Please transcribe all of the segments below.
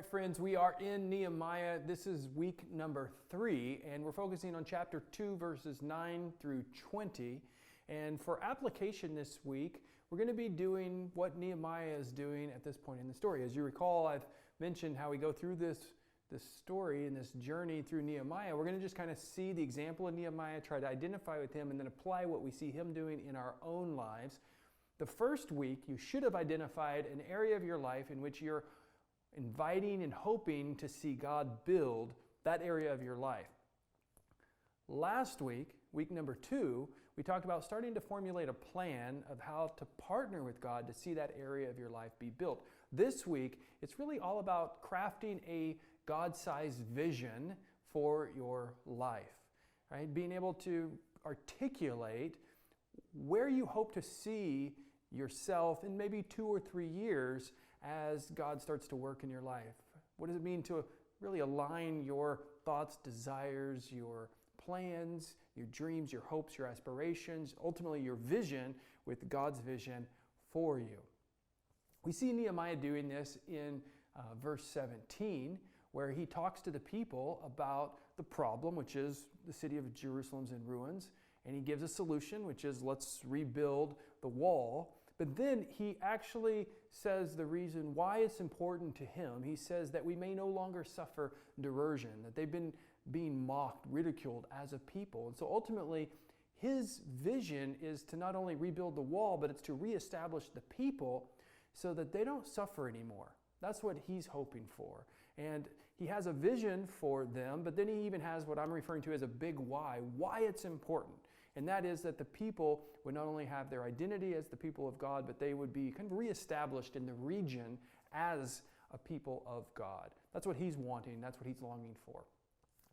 right, friends, we are in Nehemiah. This is week number 3, and we're focusing on chapter 2, verses 9 through 20. And for application this week, we're going to be doing what Nehemiah is doing at this point in the story. As you recall, I've mentioned how we go through this story and this journey through Nehemiah. We're going to just kind of see the example of Nehemiah, try to identify with him, and then apply what we see him doing in our own lives. The first week, you should have identified an area of your life in which you're inviting and hoping to see God build that area of your life. Last week, week number 2, we talked about starting to formulate a plan of how to partner with God to see that area of your life be built. This week, it's really all about crafting a God-sized vision for your life, right? Being able to articulate where you hope to see yourself in maybe 2 or 3 years as God starts to work in your life. What does it mean to really align your thoughts, desires, your plans, your dreams, your hopes, your aspirations, ultimately your vision with God's vision for you? We see Nehemiah doing this in verse 17, where he talks to the people about the problem, which is the city of Jerusalem's in ruins, and he gives a solution, which is let's rebuild the wall. But then he actually says the reason why it's important to him. He says that we may no longer suffer derision, that they've been being mocked, ridiculed as a people. And so ultimately, his vision is to not only rebuild the wall, but it's to reestablish the people so that they don't suffer anymore. That's what he's hoping for. And he has a vision for them, but then he even has what I'm referring to as a big why it's important. And that is that the people would not only have their identity as the people of God, but they would be kind of reestablished in the region as a people of God. That's what he's wanting. That's what he's longing for.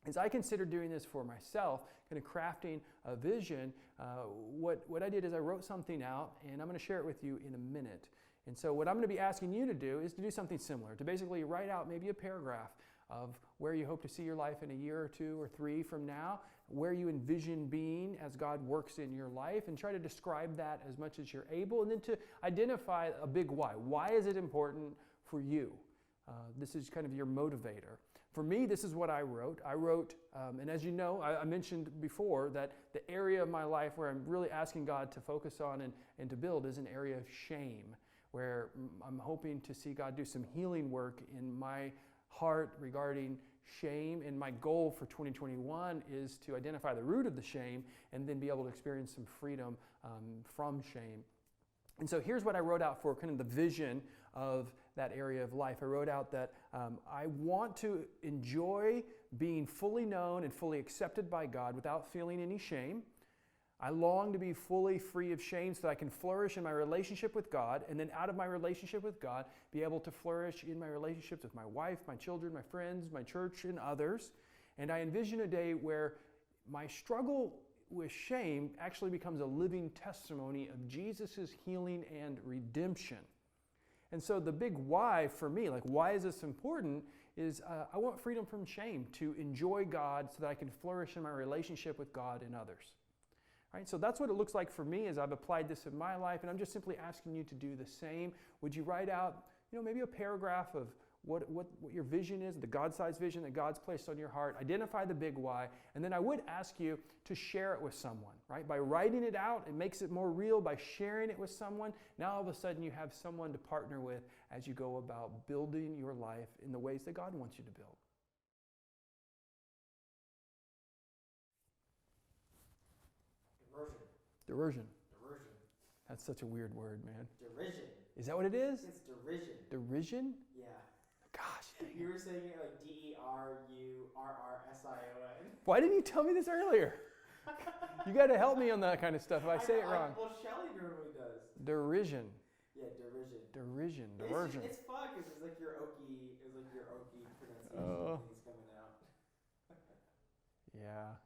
As I consider doing this for myself, kind of crafting a vision, what I did is I wrote something out, and I'm going to share it with you in a minute. And so what I'm going to be asking you to do is to do something similar, to basically write out maybe a paragraph of where you hope to see your life in a year or 2 or 3 from now, where you envision being as God works in your life, and try to describe that as much as you're able, and then to identify a big why. Why is it important for you? This is kind of your motivator. For me, this is what I wrote. And as you know, I mentioned before that the area of my life where I'm really asking God to focus on and to build is an area of shame, where I'm hoping to see God do some healing work in my heart regarding shame. And my goal for 2021 is to identify the root of the shame and then be able to experience some freedom from shame. And so here's what I wrote out for kind of the vision of that area of life. I wrote out that I want to enjoy being fully known and fully accepted by God without feeling any shame. I long to be fully free of shame so that I can flourish in my relationship with God, and then out of my relationship with God, be able to flourish in my relationships with my wife, my children, my friends, my church, and others. And I envision a day where my struggle with shame actually becomes a living testimony of Jesus' healing and redemption. And so the big why for me, like why is this important, is I want freedom from shame to enjoy God so that I can flourish in my relationship with God and others. Right, so that's what it looks like for me as I've applied this in my life, and I'm just simply asking you to do the same. Would you write out, maybe a paragraph of what your vision is, the God-sized vision that God's placed on your heart, identify the big why, and then I would ask you to share it with someone, right? By writing it out, it makes it more real. By sharing it with someone, now all of a sudden you have someone to partner with as you go about building your life in the ways that God wants you to build. Derision. That's such a weird word, man. Derision. Is that what it is? It's derision. Derision? Yeah. Gosh, dang You it. were saying it like DERURRSION. Why didn't you tell me this earlier? You got to help me on that kind of stuff if I say it wrong. Well, Shelly normally does. Derision. Yeah, derision. Derision. It's fun because it's like your Okie pronunciation things coming out. Yeah.